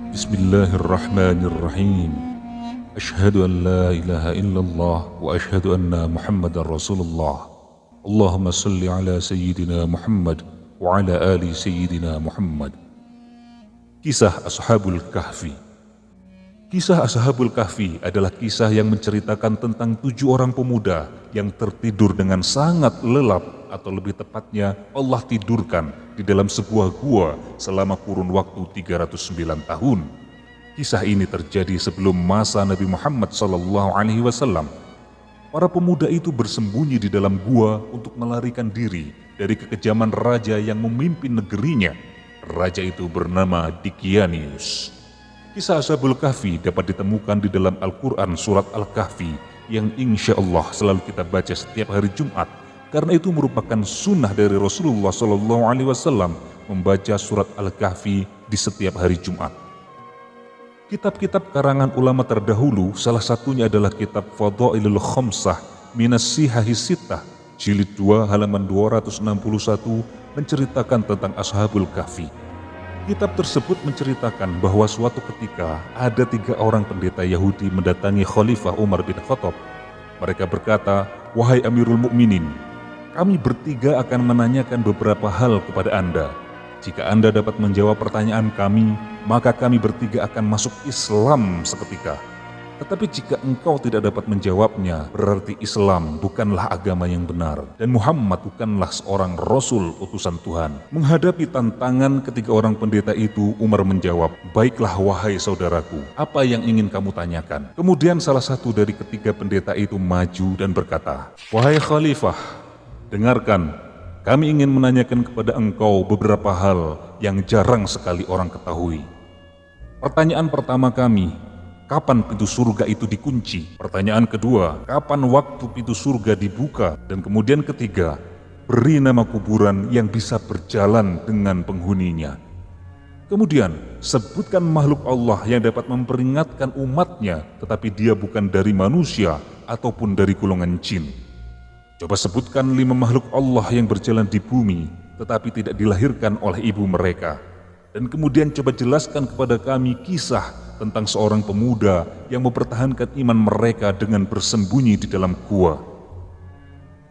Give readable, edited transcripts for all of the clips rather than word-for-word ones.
Bismillahirrahmanirrahim. Asyhadu an la ilaha illallah wa asyhadu anna Muhammadar Rasulullah. Allahumma salli ala Sayyidina Muhammad wa ala ali Sayyidina Muhammad. Kisah Ashabul Kahfi. Kisah Ashabul Kahfi adalah kisah yang menceritakan tentang 7 orang pemuda yang tertidur dengan sangat lelap, atau lebih tepatnya Allah tidurkan di dalam sebuah gua selama kurun waktu 309 tahun. Kisah ini terjadi sebelum masa Nabi Muhammad SAW. Para pemuda itu bersembunyi di dalam gua untuk melarikan diri dari kekejaman raja yang memimpin negerinya. Raja itu bernama Dicyanus. Kisah Ashabul Kahfi dapat ditemukan di dalam Al-Quran surat Al-Kahfi yang insya Allah selalu kita baca setiap hari Jumat. Karena itu merupakan sunnah dari Rasulullah SAW membaca surat Al-Kahfi di setiap hari Jumat. Kitab-kitab karangan ulama terdahulu, salah satunya adalah kitab Fadailul Khamsah Minas Sihahi Sittah, jilid 2 halaman 261, menceritakan tentang Ashabul Kahfi. Kitab tersebut menceritakan bahwa suatu ketika ada 3 orang pendeta Yahudi mendatangi Khalifah Umar bin Khattab. Mereka berkata, "Wahai Amirul Mukminin, kami bertiga akan menanyakan beberapa hal kepada Anda. Jika Anda dapat menjawab pertanyaan kami, maka kami bertiga akan masuk Islam seketika. Tetapi jika engkau tidak dapat menjawabnya, berarti Islam bukanlah agama yang benar, dan Muhammad bukanlah seorang Rasul utusan Tuhan." Menghadapi tantangan ketiga orang pendeta itu, Umar menjawab, "Baiklah wahai saudaraku, apa yang ingin kamu tanyakan?" Kemudian salah satu dari ketiga pendeta itu maju dan berkata, "Wahai Khalifah, dengarkan, kami ingin menanyakan kepada engkau beberapa hal yang jarang sekali orang ketahui. Pertanyaan pertama kami, kapan pintu surga itu dikunci? Pertanyaan kedua, kapan waktu pintu surga dibuka? Dan kemudian ketiga, beri nama kuburan yang bisa berjalan dengan penghuninya. Kemudian, sebutkan makhluk Allah yang dapat memperingatkan umatnya, tetapi dia bukan dari manusia ataupun dari golongan jin. Coba sebutkan 5 makhluk Allah yang berjalan di bumi, tetapi tidak dilahirkan oleh ibu mereka. Dan kemudian coba jelaskan kepada kami kisah tentang seorang pemuda yang mempertahankan iman mereka dengan bersembunyi di dalam gua."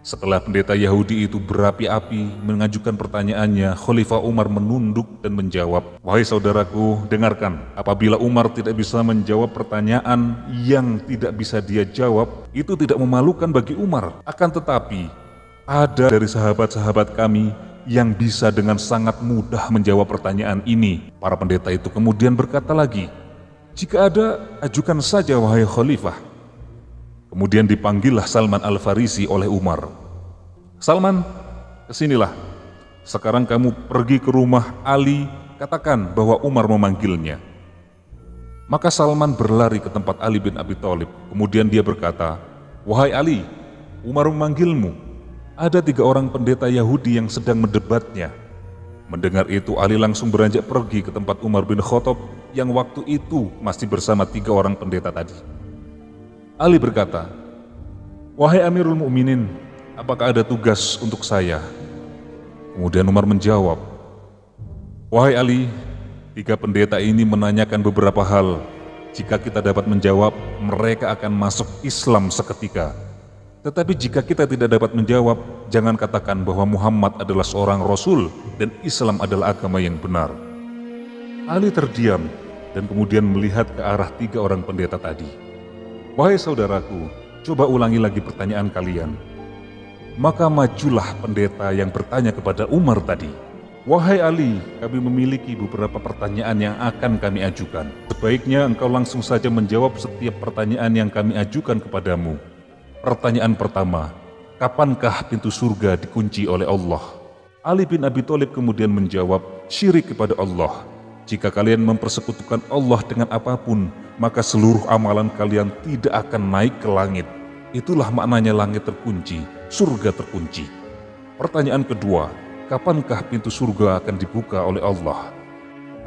Setelah pendeta Yahudi itu berapi-api mengajukan pertanyaannya, Khalifah Umar menunduk dan menjawab, "Wahai saudaraku, dengarkan. Apabila Umar tidak bisa menjawab pertanyaan yang tidak bisa dia jawab, itu tidak memalukan bagi Umar. Akan tetapi, ada dari sahabat-sahabat kami yang bisa dengan sangat mudah menjawab pertanyaan ini." Para pendeta itu kemudian berkata lagi, "Jika ada, ajukan saja wahai Khalifah." Kemudian dipanggillah Salman Al-Farisi oleh Umar. "Salman, kesinilah. Sekarang kamu pergi ke rumah Ali, katakan bahwa Umar memanggilnya." Maka Salman berlari ke tempat Ali bin Abi Thalib. Kemudian dia berkata, "Wahai Ali, Umar memanggilmu. Ada 3 orang pendeta Yahudi yang sedang mendebatnya." Mendengar itu, Ali langsung beranjak pergi ke tempat Umar bin Khattab yang waktu itu masih bersama 3 orang pendeta tadi. Ali berkata, "Wahai Amirul Mukminin, apakah ada tugas untuk saya?" Kemudian Umar menjawab, "Wahai Ali, 3 pendeta ini menanyakan beberapa hal. Jika kita dapat menjawab, mereka akan masuk Islam seketika. Tetapi jika kita tidak dapat menjawab, jangan katakan bahwa Muhammad adalah seorang Rasul dan Islam adalah agama yang benar." Ali terdiam dan kemudian melihat ke arah 3 orang pendeta tadi. "Wahai saudaraku, coba ulangi lagi pertanyaan kalian." Maka majulah pendeta yang bertanya kepada Umar tadi, "Wahai Ali, kami memiliki beberapa pertanyaan yang akan kami ajukan. Sebaiknya engkau langsung saja menjawab setiap pertanyaan yang kami ajukan kepadamu. Pertanyaan pertama, kapankah pintu surga dikunci oleh Allah?" Ali bin Abi Thalib kemudian menjawab, "Syirik kepada Allah. Jika kalian mempersekutukan Allah dengan apapun, maka seluruh amalan kalian tidak akan naik ke langit. Itulah maknanya langit terkunci, surga terkunci." Pertanyaan kedua, kapankah pintu surga akan dibuka oleh Allah?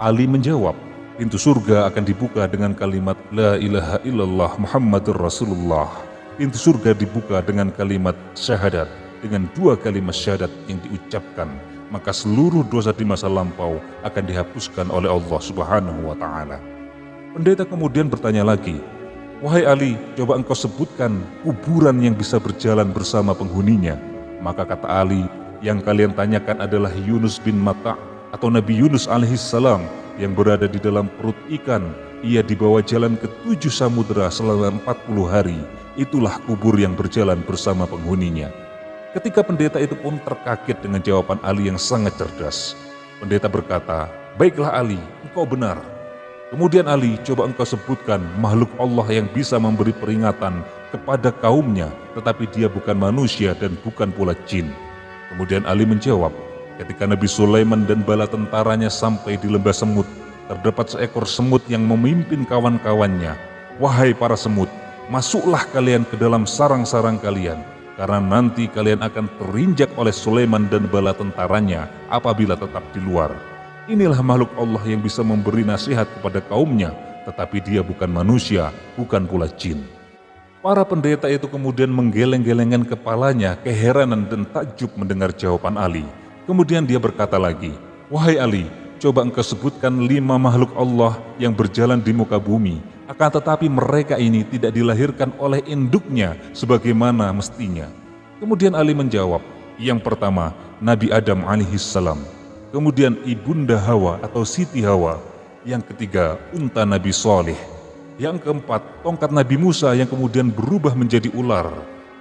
Ali menjawab, pintu surga akan dibuka dengan kalimat La ilaha illallah Muhammadur Rasulullah. Pintu surga dibuka dengan kalimat syahadat. Dengan 2 kalimat syahadat yang diucapkan, maka seluruh dosa di masa lampau akan dihapuskan oleh Allah Subhanahu wa Ta'ala. Pendeta kemudian bertanya lagi, "Wahai Ali, coba engkau sebutkan kuburan yang bisa berjalan bersama penghuninya." Maka kata Ali, "Yang kalian tanyakan adalah Yunus bin Matta' atau Nabi Yunus alaihissalam yang berada di dalam perut ikan. Ia dibawa jalan ke 7 samudera selama 40 hari. Itulah kubur yang berjalan bersama penghuninya." Ketika pendeta itu pun terkaget dengan jawaban Ali yang sangat cerdas. Pendeta berkata, "Baiklah Ali, engkau benar." Kemudian Ali, "Coba engkau sebutkan makhluk Allah yang bisa memberi peringatan kepada kaumnya, tetapi dia bukan manusia dan bukan pula jin." Kemudian Ali menjawab, "Ketika Nabi Sulaiman dan bala tentaranya sampai di lembah semut, terdapat seekor semut yang memimpin kawan-kawannya. Wahai para semut, masuklah kalian ke dalam sarang-sarang kalian, karena nanti kalian akan terinjak oleh Sulaiman dan bala tentaranya apabila tetap di luar. Inilah makhluk Allah yang bisa memberi nasihat kepada kaumnya, tetapi dia bukan manusia, bukan pula jin." Para pendeta itu kemudian menggeleng-gelengkan kepalanya, keheranan dan takjub mendengar jawaban Ali. Kemudian dia berkata lagi, "Wahai Ali, coba engkau sebutkan 5 makhluk Allah yang berjalan di muka bumi, akan tetapi mereka ini tidak dilahirkan oleh induknya sebagaimana mestinya." Kemudian Ali menjawab, "Yang pertama, Nabi Adam alaihissalam. Kemudian Ibunda Hawa atau Siti Hawa. Yang ketiga, unta Nabi Saleh. Yang keempat, tongkat Nabi Musa yang kemudian berubah menjadi ular.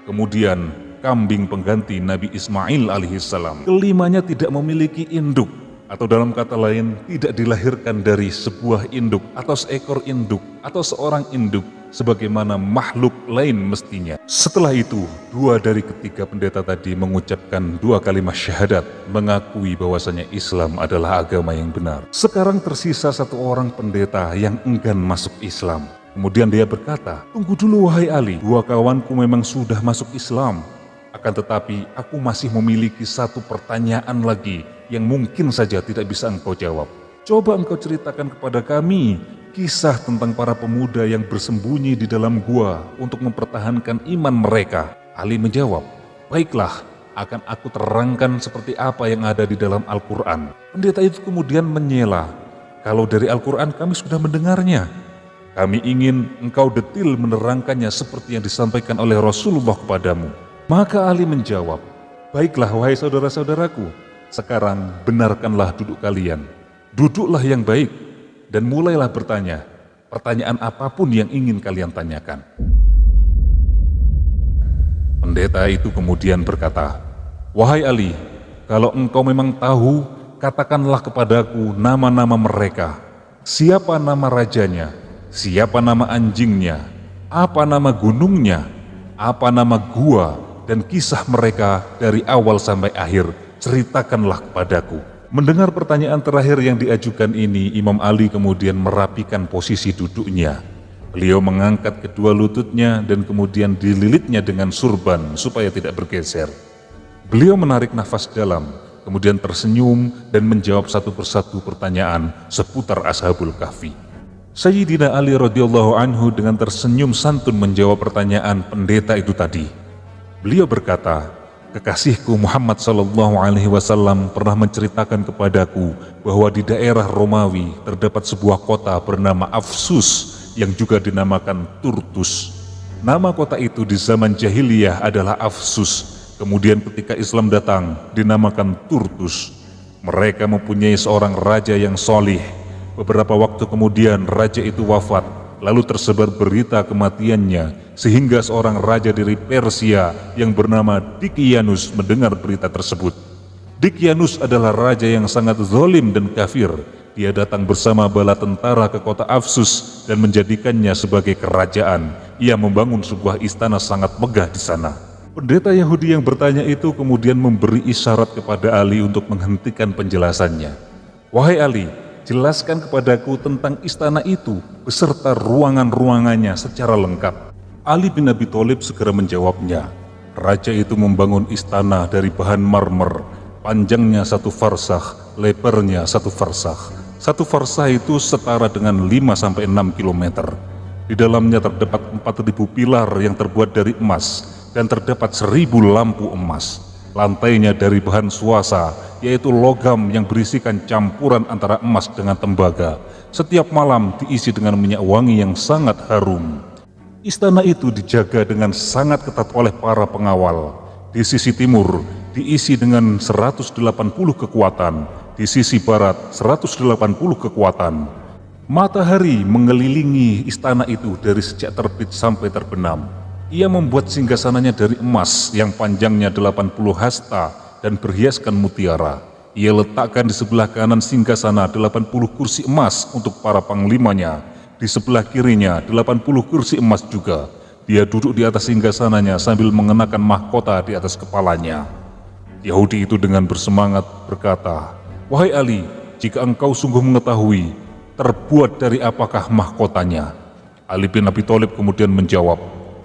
Kemudian kambing pengganti Nabi Ismail alaihissalam. Kelimanya tidak memiliki induk, atau dalam kata lain tidak dilahirkan dari sebuah induk atau seekor induk atau seorang induk sebagaimana makhluk lain mestinya." Setelah itu, 2 dari ketiga pendeta tadi mengucapkan 2 kalimat syahadat, mengakui bahwasanya Islam adalah agama yang benar. Sekarang tersisa 1 orang pendeta yang enggan masuk Islam. Kemudian dia berkata, "Tunggu dulu wahai Ali, 2 kawanku memang sudah masuk Islam. Akan tetapi aku masih memiliki 1 pertanyaan lagi yang mungkin saja tidak bisa engkau jawab. Coba engkau ceritakan kepada kami kisah tentang para pemuda yang bersembunyi di dalam gua untuk mempertahankan iman mereka." Ali menjawab, "Baiklah, akan aku terangkan seperti apa yang ada di dalam Al-Quran." Pendeta itu kemudian menyela, "Kalau dari Al-Quran kami sudah mendengarnya. Kami ingin engkau detil menerangkannya seperti yang disampaikan oleh Rasulullah kepadamu." Maka Ali menjawab, "Baiklah wahai saudara-saudaraku, sekarang benarkanlah duduk kalian. Duduklah yang baik dan mulailah bertanya, pertanyaan apapun yang ingin kalian tanyakan." Pendeta itu kemudian berkata, "Wahai Ali, kalau engkau memang tahu, katakanlah kepadaku nama-nama mereka. Siapa nama rajanya? Siapa nama anjingnya? Apa nama gunungnya? Apa nama gua? Dan kisah mereka dari awal sampai akhir, ceritakanlah kepadaku." Mendengar pertanyaan terakhir yang diajukan ini, Imam Ali kemudian merapikan posisi duduknya. Beliau mengangkat kedua lututnya dan kemudian dililitnya dengan surban supaya tidak bergeser. Beliau menarik nafas dalam, kemudian tersenyum dan menjawab satu persatu pertanyaan seputar Ashabul Kahfi. Sayyidina Ali radhiyallahu anhu dengan tersenyum santun menjawab pertanyaan pendeta itu tadi. Beliau berkata, "Kekasihku Muhammad SAW pernah menceritakan kepadaku bahwa di daerah Romawi terdapat sebuah kota bernama Afsus yang juga dinamakan Turtus. Nama kota itu di zaman jahiliyah adalah Afsus, kemudian ketika Islam datang dinamakan Turtus. Mereka mempunyai seorang raja yang solih. Beberapa waktu kemudian raja itu wafat, lalu tersebar berita kematiannya, sehingga seorang raja dari Persia yang bernama Dikyanus mendengar berita tersebut. Dikyanus adalah raja yang sangat zalim dan kafir. Dia datang bersama bala tentara ke kota Afsus dan menjadikannya sebagai kerajaan. Ia membangun sebuah istana sangat megah di sana." Pendeta Yahudi yang bertanya itu kemudian memberi isyarat kepada Ali untuk menghentikan penjelasannya. "Wahai Ali, jelaskan kepadaku tentang istana itu beserta ruangan-ruangannya secara lengkap." Ali bin Abi Thalib segera menjawabnya. Raja itu membangun istana dari bahan marmer, panjangnya 1 farsakh, lebarnya 1 farsakh. 1 farsakh itu setara dengan 5-6 km. Di dalamnya terdapat 4.000 pilar yang terbuat dari emas dan terdapat 1.000 lampu emas. Lantainya dari bahan suasa, yaitu logam yang berisikan campuran antara emas dengan tembaga. Setiap malam diisi dengan minyak wangi yang sangat harum. Istana itu dijaga dengan sangat ketat oleh para pengawal. Di sisi timur diisi dengan 180 kekuatan, di sisi barat 180 kekuatan. Matahari mengelilingi istana itu dari sejak terbit sampai terbenam. Ia membuat singgasananya dari emas yang panjangnya 80 hasta dan berhiaskan mutiara. Ia letakkan di sebelah kanan singgasana 80 kursi emas untuk para panglimanya. Di sebelah kirinya 80 kursi emas juga. Dia duduk di atas singgasananya sambil mengenakan mahkota di atas kepalanya. Yahudi itu dengan bersemangat berkata, "Wahai Ali, jika engkau sungguh mengetahui, terbuat dari apakah mahkotanya?" Ali bin Abi Thalib kemudian menjawab,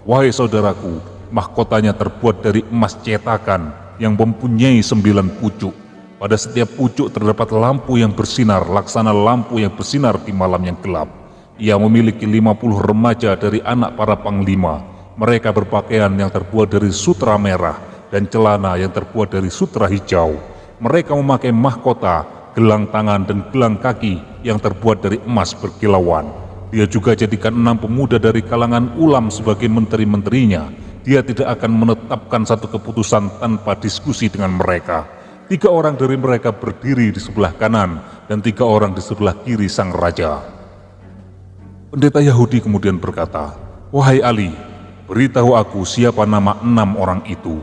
"Wahai saudaraku, mahkotanya terbuat dari emas cetakan yang mempunyai 9 pucuk. Pada setiap pucuk terdapat lampu yang bersinar laksana lampu yang bersinar di malam yang gelap. Ia memiliki 50 remaja dari anak para panglima. Mereka berpakaian yang terbuat dari sutra merah dan celana yang terbuat dari sutra hijau. Mereka memakai mahkota, gelang tangan dan gelang kaki yang terbuat dari emas berkilauan. Dia juga jadikan 6 pemuda dari kalangan ulam sebagai menteri-menterinya. Dia tidak akan menetapkan satu keputusan tanpa diskusi dengan mereka. 3 orang dari mereka berdiri di sebelah kanan dan 3 orang di sebelah kiri sang raja." Pendeta Yahudi kemudian berkata, "Wahai Ali, beritahu aku siapa nama 6 orang itu."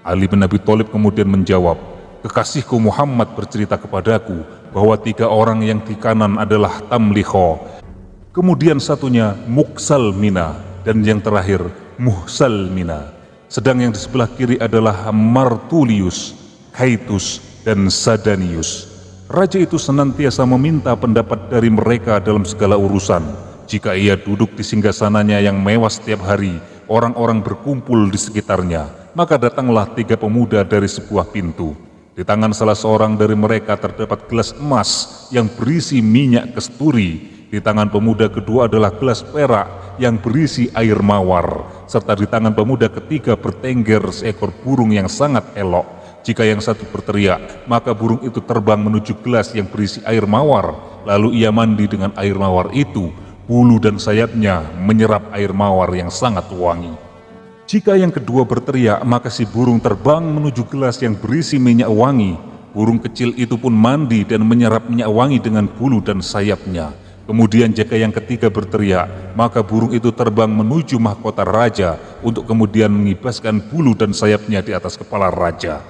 Ali bin Abi Thalib kemudian menjawab, "Kekasihku Muhammad bercerita kepadaku bahwa 3 orang yang di kanan adalah Tamlikho, kemudian satunya Muksalmina, dan yang terakhir Muhsalmina. Sedang yang di sebelah kiri adalah Martulius, Kaitus, dan Sadanius. Raja itu senantiasa meminta pendapat dari mereka dalam segala urusan. Jika ia duduk di singgasananya yang mewah setiap hari, orang-orang berkumpul di sekitarnya, maka datanglah 3 pemuda dari sebuah pintu. Di tangan salah seorang dari mereka terdapat gelas emas yang berisi minyak kesturi. Di tangan pemuda kedua adalah gelas perak yang berisi air mawar, serta di tangan pemuda ketiga bertengger seekor burung yang sangat elok. Jika yang satu berteriak, maka burung itu terbang menuju gelas yang berisi air mawar, lalu ia mandi dengan air mawar itu. Bulu dan sayapnya menyerap air mawar yang sangat wangi. Jika yang kedua berteriak, maka si burung terbang menuju gelas yang berisi minyak wangi. Burung kecil itu pun mandi dan menyerap minyak wangi dengan bulu dan sayapnya. Kemudian jika yang ketiga berteriak, maka burung itu terbang menuju mahkota raja untuk kemudian mengibaskan bulu dan sayapnya di atas kepala raja.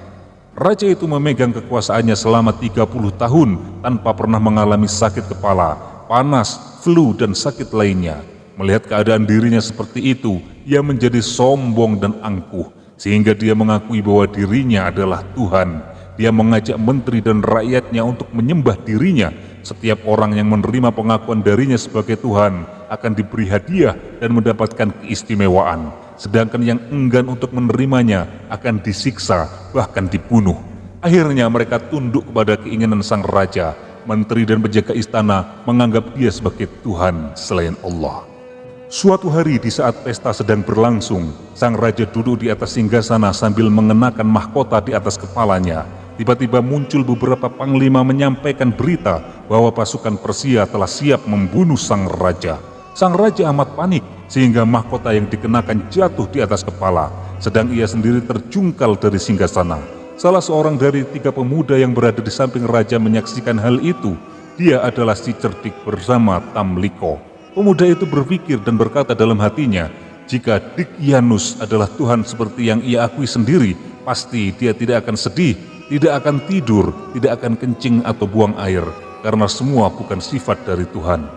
Raja itu memegang kekuasaannya selama 30 tahun tanpa pernah mengalami sakit kepala, panas, flu, dan sakit lainnya. Melihat keadaan dirinya seperti itu, ia menjadi sombong dan angkuh, sehingga dia mengakui bahwa dirinya adalah Tuhan. Dia mengajak menteri dan rakyatnya untuk menyembah dirinya. Setiap orang yang menerima pengakuan darinya sebagai Tuhan akan diberi hadiah dan mendapatkan keistimewaan. Sedangkan yang enggan untuk menerimanya akan disiksa, bahkan dibunuh. Akhirnya mereka tunduk kepada keinginan sang raja. Menteri dan penjaga istana menganggap dia sebagai Tuhan selain Allah. Suatu hari di saat pesta sedang berlangsung, sang raja duduk di atas singgasana sambil mengenakan mahkota di atas kepalanya. Tiba-tiba muncul beberapa panglima menyampaikan berita bahwa pasukan Persia telah siap membunuh sang raja. Sang raja amat panik sehingga mahkota yang dikenakan jatuh di atas kepala, sedang ia sendiri terjungkal dari singgasana. Salah seorang dari 3 pemuda yang berada di samping raja menyaksikan hal itu. Dia adalah si cerdik bersama Tamlikho. Pemuda itu berpikir dan berkata dalam hatinya, jika Dikyanus adalah Tuhan seperti yang ia akui sendiri, pasti dia tidak akan sedih, tidak akan tidur, tidak akan kencing atau buang air, karena semua bukan sifat dari Tuhan.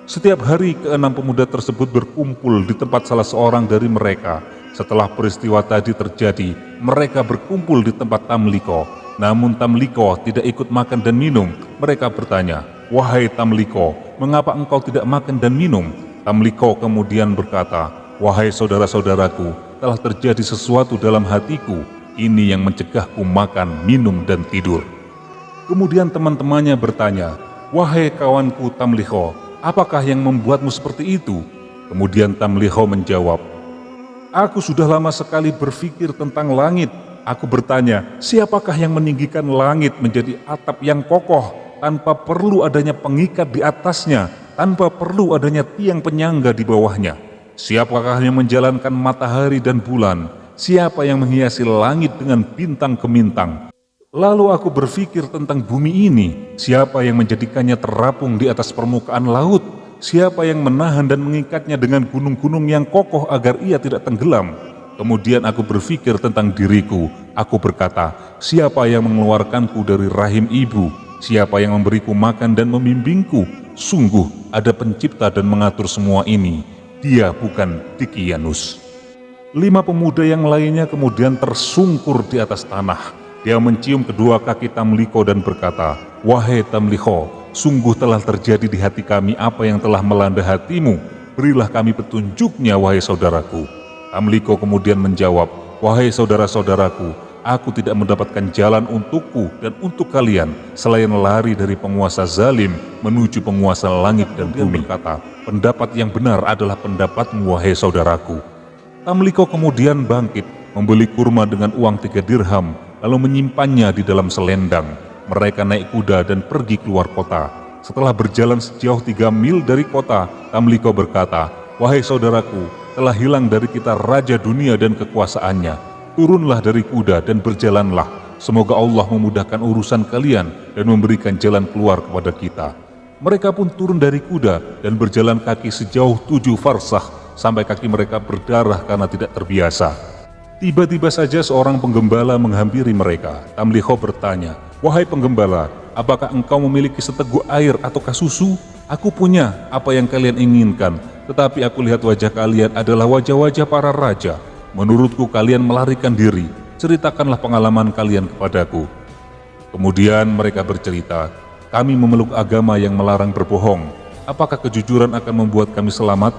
Setiap hari ke-6 pemuda tersebut berkumpul di tempat salah seorang dari mereka. Setelah peristiwa tadi terjadi, mereka berkumpul di tempat Tamlikho. Namun Tamlikho tidak ikut makan dan minum. Mereka bertanya, "Wahai Tamlikho, mengapa engkau tidak makan dan minum?" Tamlikho kemudian berkata, "Wahai saudara-saudaraku, telah terjadi sesuatu dalam hatiku. Ini yang mencegahku makan, minum, dan tidur." Kemudian teman-temannya bertanya, "Wahai kawanku Tamlikho, apakah yang membuatmu seperti itu?" Kemudian Tamlikho menjawab, "Aku sudah lama sekali berpikir tentang langit, Aku bertanya, siapakah yang meninggikan langit menjadi atap yang kokoh tanpa perlu adanya pengikat di atasnya, tanpa perlu adanya tiang penyangga di bawahnya? Siapakah yang menjalankan matahari dan bulan? Siapa yang menghiasi langit dengan bintang gemintang? Lalu aku berpikir tentang bumi ini, siapa yang menjadikannya terapung di atas permukaan laut? Siapa yang menahan dan mengikatnya dengan gunung-gunung yang kokoh agar ia tidak tenggelam? Kemudian aku berpikir tentang diriku. Aku berkata, siapa yang mengeluarkanku dari rahim ibu? Siapa yang memberiku makan dan membimbingku? Sungguh ada pencipta dan mengatur semua ini. Dia bukan Dicyanus. 5 pemuda yang lainnya kemudian tersungkur di atas tanah. Dia mencium kedua kaki Tamliko dan berkata, wahai Tamliko, sungguh telah terjadi di hati kami apa yang telah melanda hatimu. Berilah kami petunjuknya, wahai saudaraku. Tamliko kemudian menjawab, wahai saudara-saudaraku, aku tidak mendapatkan jalan untukku dan untuk kalian selain lari dari penguasa zalim menuju penguasa langit dan bumi. Berkata, pendapat yang benar adalah pendapatmu, wahai saudaraku. Tamliko kemudian bangkit, membeli kurma dengan uang 3 dirham, lalu menyimpannya di dalam selendang. Mereka naik kuda dan pergi keluar kota. Setelah berjalan sejauh 3 mil dari kota, Tamliko berkata, wahai saudaraku, telah hilang dari kita raja dunia dan kekuasaannya. Turunlah dari kuda dan berjalanlah. Semoga Allah memudahkan urusan kalian dan memberikan jalan keluar kepada kita. Mereka pun turun dari kuda dan berjalan kaki sejauh 7 farsah sampai kaki mereka berdarah karena tidak terbiasa. Tiba-tiba saja seorang penggembala menghampiri mereka. Tamliko bertanya, wahai penggembala, apakah engkau memiliki seteguk air ataukah susu? Aku punya apa yang kalian inginkan, tetapi aku lihat wajah kalian adalah wajah-wajah para raja. Menurutku kalian melarikan diri, ceritakanlah pengalaman kalian kepadaku. Kemudian mereka bercerita, kami memeluk agama yang melarang berbohong. Apakah kejujuran akan membuat kami selamat?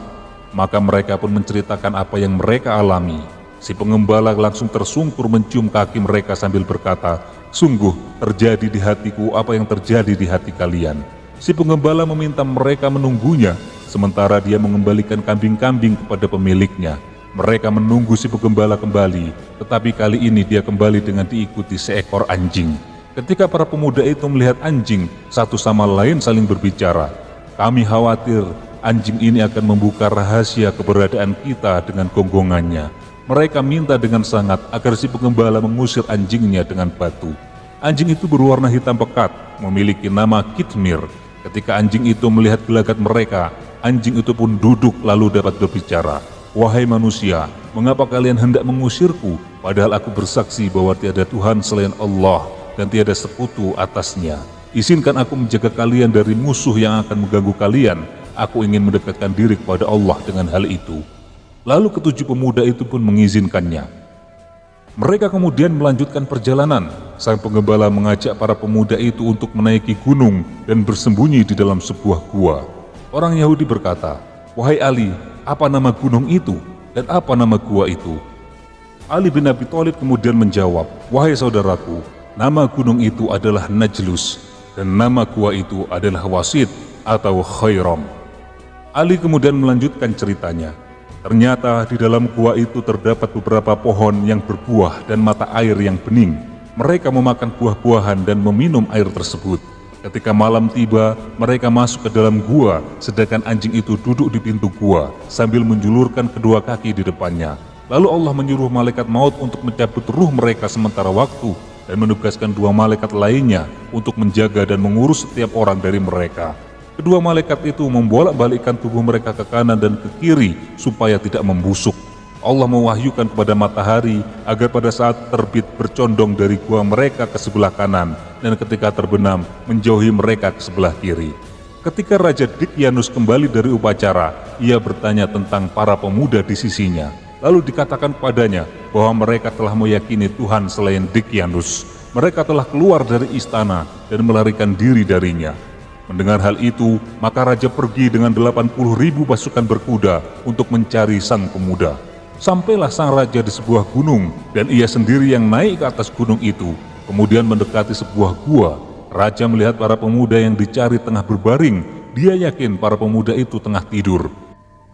Maka mereka pun menceritakan apa yang mereka alami. Si penggembala langsung tersungkur mencium kaki mereka sambil berkata, sungguh terjadi di hatiku apa yang terjadi di hati kalian. Si penggembala meminta mereka menunggunya, sementara dia mengembalikan kambing-kambing kepada pemiliknya. Mereka menunggu si penggembala kembali, tetapi kali ini dia kembali dengan diikuti seekor anjing. Ketika para pemuda itu melihat anjing, satu sama lain saling berbicara. Kami khawatir anjing ini akan membuka rahasia keberadaan kita dengan gonggongannya. Mereka minta dengan sangat agar si penggembala mengusir anjingnya dengan batu. Anjing itu berwarna hitam pekat, memiliki nama Kitmir. Ketika anjing itu melihat gelagat mereka, anjing itu pun duduk lalu dapat berbicara. Wahai manusia, mengapa kalian hendak mengusirku? Padahal aku bersaksi bahwa tiada Tuhan selain Allah dan tiada sekutu atasnya. Izinkan aku menjaga kalian dari musuh yang akan mengganggu kalian. Aku ingin mendekatkan diri kepada Allah dengan hal itu. Lalu ketujuh pemuda itu pun mengizinkannya. Mereka kemudian melanjutkan perjalanan. Sang penggembala mengajak para pemuda itu untuk menaiki gunung dan bersembunyi di dalam sebuah gua. Orang Yahudi berkata, wahai Ali, apa nama gunung itu dan apa nama gua itu? Ali bin Abi Thalib kemudian menjawab, wahai saudaraku, nama gunung itu adalah Najlus dan nama gua itu adalah Wasid atau Khairam. Ali kemudian melanjutkan ceritanya. Ternyata di dalam gua itu terdapat beberapa pohon yang berbuah dan mata air yang bening. Mereka memakan buah-buahan dan meminum air tersebut. Ketika malam tiba, mereka masuk ke dalam gua, sedangkan anjing itu duduk di pintu gua sambil menjulurkan kedua kaki di depannya. Lalu Allah menyuruh malaikat maut untuk mencabut ruh mereka sementara waktu dan menugaskan 2 malaikat lainnya untuk menjaga dan mengurus setiap orang dari mereka. Kedua malaikat itu membolak-balikkan tubuh mereka ke kanan dan ke kiri supaya tidak membusuk. Allah mewahyukan kepada matahari agar pada saat terbit bercondong dari gua mereka ke sebelah kanan dan ketika terbenam menjauhi mereka ke sebelah kiri. Ketika Raja Dicyanus kembali dari upacara, ia bertanya tentang para pemuda di sisinya. Lalu dikatakan kepadanya bahwa mereka telah meyakini Tuhan selain Dicyanus. Mereka telah keluar dari istana dan melarikan diri darinya. Mendengar hal itu, maka raja pergi dengan 80.000 pasukan berkuda untuk mencari sang pemuda. Sampailah sang raja di sebuah gunung, dan ia sendiri yang naik ke atas gunung itu. Kemudian mendekati sebuah gua. Raja melihat para pemuda yang dicari tengah berbaring. Dia yakin para pemuda itu tengah tidur.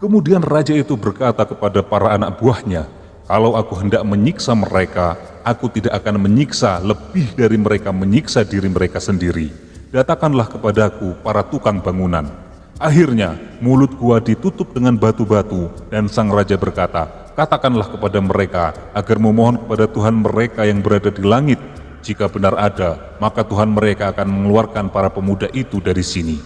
Kemudian raja itu berkata kepada para anak buahnya, Kalau aku hendak menyiksa mereka, aku tidak akan menyiksa lebih dari mereka menyiksa diri mereka sendiri. Datangkanlah kepadaku para tukang bangunan. Akhirnya mulut gua ditutup dengan batu-batu dan sang raja berkata, katakanlah kepada mereka agar memohon kepada Tuhan mereka yang berada di langit. Jika benar ada, maka Tuhan mereka akan mengeluarkan para pemuda itu dari sini.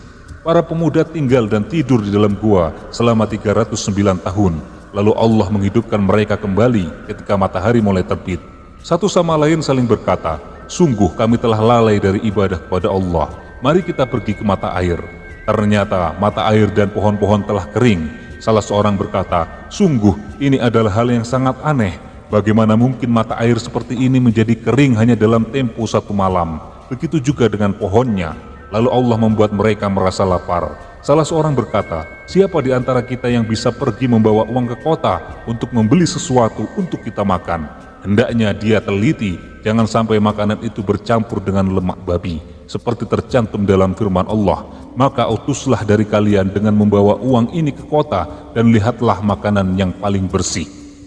Para pemuda tinggal dan tidur di dalam gua selama 309 tahun. Lalu Allah menghidupkan mereka kembali ketika matahari mulai terbit. Satu sama lain saling berkata, sungguh kami telah lalai dari ibadah kepada Allah. Mari kita pergi ke mata air. Ternyata mata air dan pohon-pohon telah kering. Salah seorang berkata, sungguh ini adalah hal yang sangat aneh. Bagaimana mungkin mata air seperti ini menjadi kering hanya dalam tempo 1 malam? Begitu juga dengan pohonnya. Lalu Allah membuat mereka merasa lapar. Salah seorang berkata, siapa di antara kita yang bisa pergi membawa uang ke kota untuk membeli sesuatu untuk kita makan? Hendaknya dia teliti, jangan sampai makanan itu bercampur dengan lemak babi, seperti tercantum dalam firman Allah. Maka utuslah dari kalian dengan membawa uang ini ke kota dan lihatlah makanan yang paling bersih,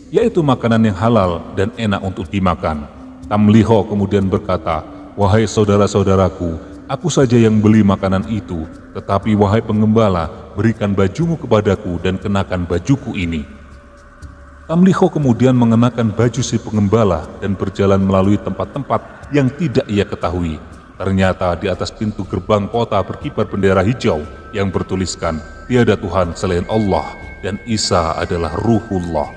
yaitu makanan yang halal dan enak untuk dimakan. Tamliho kemudian berkata, wahai saudara-saudaraku, aku saja yang beli makanan itu, tetapi wahai pengembala, berikan bajumu kepadaku dan kenakan bajuku ini. Tamliho kemudian mengenakan baju si pengembala dan berjalan melalui tempat-tempat yang tidak ia ketahui. Ternyata di atas pintu gerbang kota berkibar bendera hijau yang bertuliskan, tiada Tuhan selain Allah dan Isa adalah Ruhullah.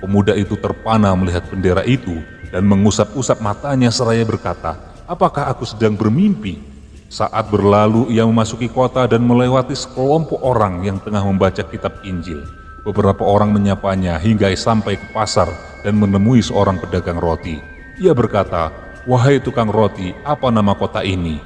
Pemuda itu terpana melihat bendera itu dan mengusap-usap matanya seraya berkata, apakah aku sedang bermimpi? Saat berlalu ia memasuki kota dan melewati sekelompok orang yang tengah membaca kitab Injil. Beberapa orang menyapanya hingga sampai ke pasar dan menemui seorang pedagang roti. Ia berkata, wahai tukang roti, apa nama kota ini?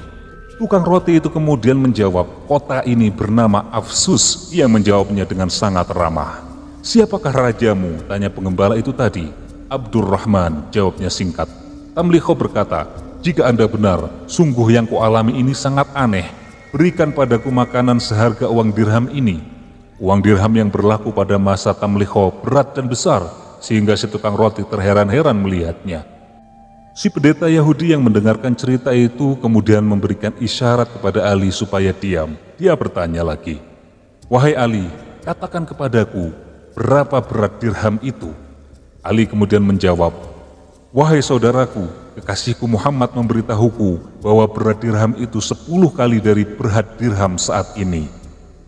Tukang roti itu kemudian menjawab, kota ini bernama Afsus. Ia menjawabnya dengan sangat ramah. Siapakah rajamu? Tanya pengembala itu tadi. Abdurrahman, jawabnya singkat. Tamliho berkata, jika Anda benar, sungguh yang kualami ini sangat aneh. Berikan padaku makanan seharga uang dirham ini. Uang dirham yang berlaku pada masa Tamliho berat dan besar, sehingga si tukang roti terheran-heran melihatnya. Si pendeta Yahudi yang mendengarkan cerita itu kemudian memberikan isyarat kepada Ali supaya diam. Dia bertanya lagi, wahai Ali, katakan kepadaku, berapa berat dirham itu? Ali kemudian menjawab, wahai saudaraku, kekasihku Muhammad memberitahuku bahwa berat dirham itu 10 kali dari berat dirham saat ini.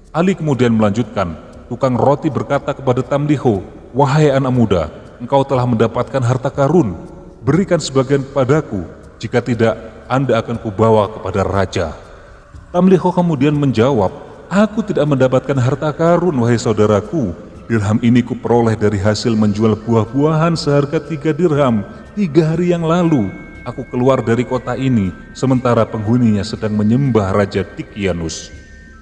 Ali kemudian melanjutkan, tukang roti berkata kepada Tamliho, wahai anak muda, engkau telah mendapatkan harta karun, berikan sebagian kepadaku, jika tidak, Anda akan kubawa kepada raja. Tamliho kemudian menjawab, aku tidak mendapatkan harta karun, wahai saudaraku. Dirham ini kuperoleh dari hasil menjual buah-buahan seharga 3 dirham 3 hari yang lalu. Aku keluar dari kota ini, sementara penghuninya sedang menyembah Raja Tikianus.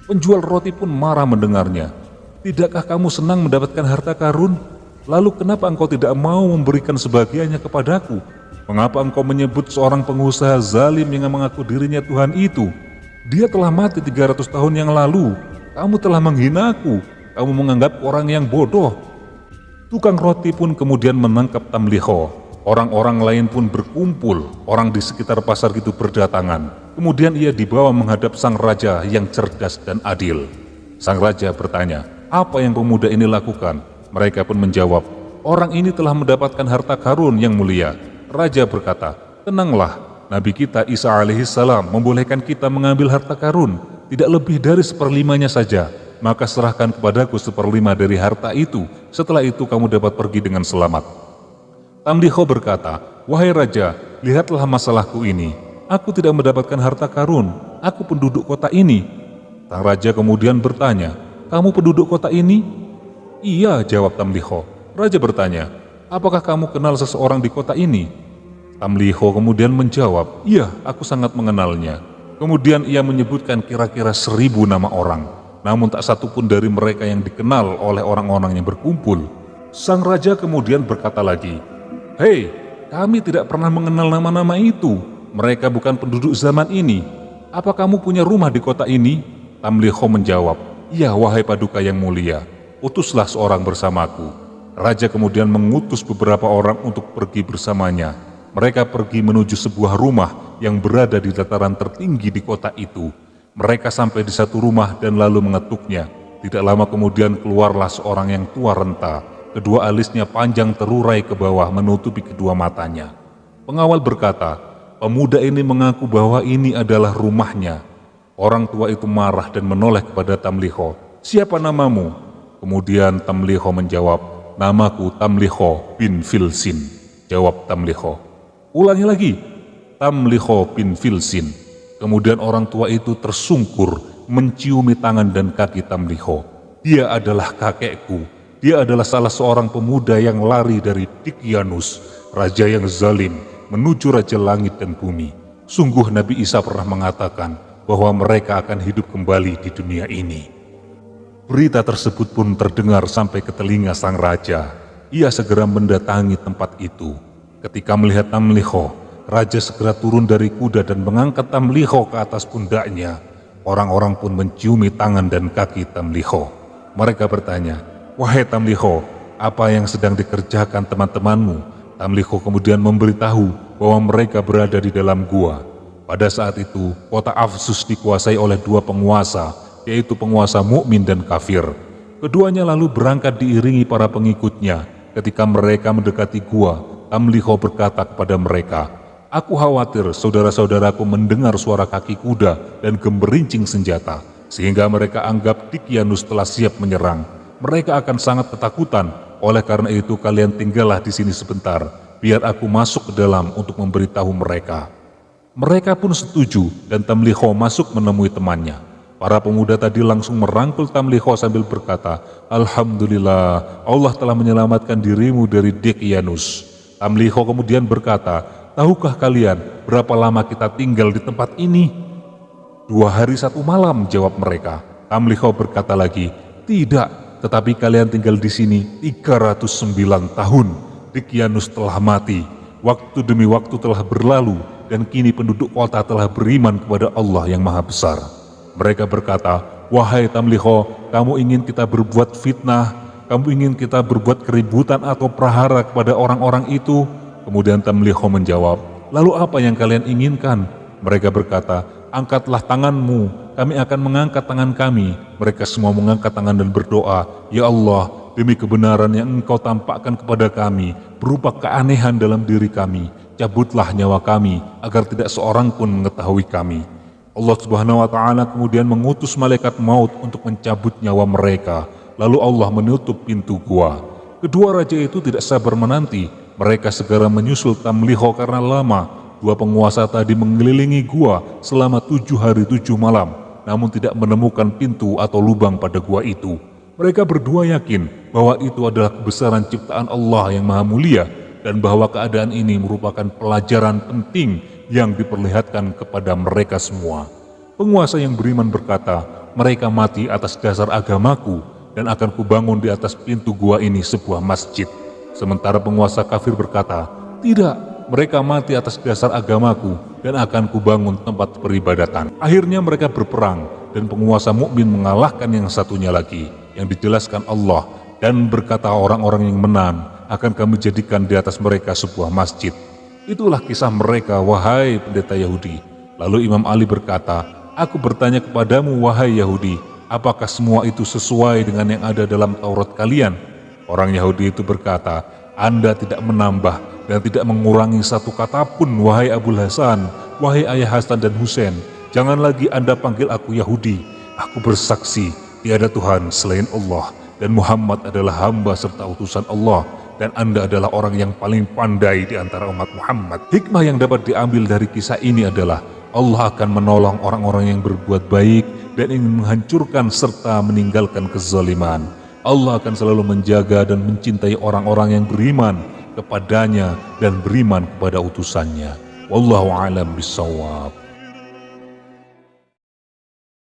Penjual roti pun marah mendengarnya. Tidakkah kamu senang mendapatkan harta karun? Lalu kenapa engkau tidak mau memberikan sebagiannya kepadaku? Mengapa engkau menyebut seorang pengusaha zalim yang mengaku dirinya Tuhan itu? Dia telah mati 300 tahun yang lalu. Kamu telah menghinaku. Kamu menganggap orang yang bodoh. Tukang roti pun kemudian menangkap Tamliho. Orang-orang lain pun berkumpul. Orang di sekitar pasar itu berdatangan. Kemudian ia dibawa menghadap sang raja yang cerdas dan adil. Sang raja bertanya, apa yang pemuda ini lakukan? Mereka pun menjawab, orang ini telah mendapatkan harta karun yang mulia. Raja berkata, tenanglah, Nabi kita Isa alaihissalam membolehkan kita mengambil harta karun, tidak lebih dari 1/5-nya saja. Maka serahkan kepadaku 1/5 dari harta itu, setelah itu kamu dapat pergi dengan selamat. Tamliho berkata, wahai raja, lihatlah masalahku ini. Aku tidak mendapatkan harta karun, aku penduduk kota ini. Sang raja kemudian bertanya, kamu penduduk kota ini? Iya, jawab Tamliho. Raja bertanya, apakah kamu kenal seseorang di kota ini? Tamliho kemudian menjawab, iya, aku sangat mengenalnya. Kemudian ia menyebutkan kira-kira 1000 nama orang. Namun tak satu pun dari mereka yang dikenal oleh orang-orang yang berkumpul. Sang raja kemudian berkata lagi, hei, kami tidak pernah mengenal nama-nama itu. Mereka bukan penduduk zaman ini. Apa kamu punya rumah di kota ini? Tamliho menjawab, iya wahai paduka yang mulia, utuslah seorang bersamaku. Raja kemudian mengutus beberapa orang untuk pergi bersamanya. Mereka pergi menuju sebuah rumah yang berada di dataran tertinggi di kota itu. Mereka sampai di satu rumah dan lalu mengetuknya. Tidak lama kemudian keluarlah seorang yang tua renta. Kedua alisnya panjang terurai ke bawah menutupi kedua matanya. Pengawal berkata, pemuda ini mengaku bahwa ini adalah rumahnya. Orang tua itu marah dan menoleh kepada Tamliho. Siapa namamu? Kemudian Tamliho menjawab, namaku Tamliho bin Filsin. Jawab Tamliho. Ulangi lagi, Tamliho bin Filsin. Kemudian orang tua itu tersungkur, menciumi tangan dan kaki Tamliho. Dia adalah kakekku. Dia adalah salah seorang pemuda yang lari dari Dikyanus, raja yang zalim, menuju raja langit dan bumi. Sungguh Nabi Isa pernah mengatakan bahwa mereka akan hidup kembali di dunia ini. Berita tersebut pun terdengar sampai ke telinga sang raja. Ia segera mendatangi tempat itu. Ketika melihat Tamliho, raja segera turun dari kuda dan mengangkat Tamliho ke atas pundaknya. Orang-orang pun menciumi tangan dan kaki Tamliho. Mereka bertanya, wahai Tamliho, apa yang sedang dikerjakan teman-temanmu? Tamliho kemudian memberitahu bahwa mereka berada di dalam gua. Pada saat itu, kota Afsus dikuasai oleh dua penguasa, yaitu penguasa mukmin dan kafir. Keduanya lalu berangkat diiringi para pengikutnya. Ketika mereka mendekati gua, Tamliho berkata kepada mereka, aku khawatir saudara-saudaraku mendengar suara kaki kuda dan gemberincing senjata, sehingga mereka anggap Dikyanus telah siap menyerang. Mereka akan sangat ketakutan, oleh karena itu kalian tinggallah di sini sebentar, biar aku masuk ke dalam untuk memberitahu mereka. Mereka pun setuju dan Tamliho masuk menemui temannya. Para pemuda tadi langsung merangkul Tamliho sambil berkata, Alhamdulillah, Allah telah menyelamatkan dirimu dari Dikyanus. Tamliho kemudian berkata, tahukah kalian berapa lama kita tinggal di tempat ini? 2 hari 1 malam, jawab mereka. Tamliho berkata lagi, tidak, tetapi kalian tinggal di sini 309 tahun. Dikyanus telah mati, waktu demi waktu telah berlalu, dan kini penduduk kota telah beriman kepada Allah yang Maha Besar. Mereka berkata, wahai Tamliho, kamu ingin kita berbuat fitnah, kamu ingin kita berbuat keributan atau prahara kepada orang-orang itu? Kemudian Tamliho menjawab, lalu apa yang kalian inginkan? Mereka berkata, angkatlah tanganmu, kami akan mengangkat tangan kami. Mereka semua mengangkat tangan dan berdoa, ya Allah, demi kebenaran yang Engkau tampakkan kepada kami, berupa keanehan dalam diri kami, cabutlah nyawa kami, agar tidak seorang pun mengetahui kami. Allah Subhanahu wa Ta'ala kemudian mengutus malaikat maut untuk mencabut nyawa mereka. Lalu Allah menutup pintu gua. Kedua raja itu tidak sabar menanti. Mereka segera menyusul Tamliho karena lama. 2 penguasa tadi mengelilingi gua selama 7 hari 7 malam, namun tidak menemukan pintu atau lubang pada gua itu. Mereka berdua yakin bahwa itu adalah kebesaran ciptaan Allah yang Maha Mulia, dan bahwa keadaan ini merupakan pelajaran penting yang diperlihatkan kepada mereka semua. Penguasa yang beriman berkata, mereka mati atas dasar agamaku, dan akan kubangun di atas pintu gua ini sebuah masjid. Sementara penguasa kafir berkata, tidak, mereka mati atas dasar agamaku, dan akan kubangun tempat peribadatan. Akhirnya mereka berperang, dan penguasa mukmin mengalahkan yang satunya lagi, yang dijelaskan Allah, dan berkata orang-orang yang menang, akan kami jadikan di atas mereka sebuah masjid. Itulah kisah mereka, wahai pendeta Yahudi. Lalu Imam Ali berkata, aku bertanya kepadamu, wahai Yahudi, apakah semua itu sesuai dengan yang ada dalam Taurat kalian? Orang Yahudi itu berkata, Anda tidak menambah dan tidak mengurangi satu kata pun, wahai Abul Hasan, wahai ayah Hasan dan Husain. Jangan lagi Anda panggil aku Yahudi. Aku bersaksi, tiada Tuhan selain Allah, dan Muhammad adalah hamba serta utusan Allah, dan Anda adalah orang yang paling pandai di antara umat Muhammad. Hikmah yang dapat diambil dari kisah ini adalah Allah akan menolong orang-orang yang berbuat baik dan ingin menghancurkan serta meninggalkan kezaliman. Allah akan selalu menjaga dan mencintai orang-orang yang beriman kepadanya dan beriman kepada utusannya. Wallahu a'lam bishawab.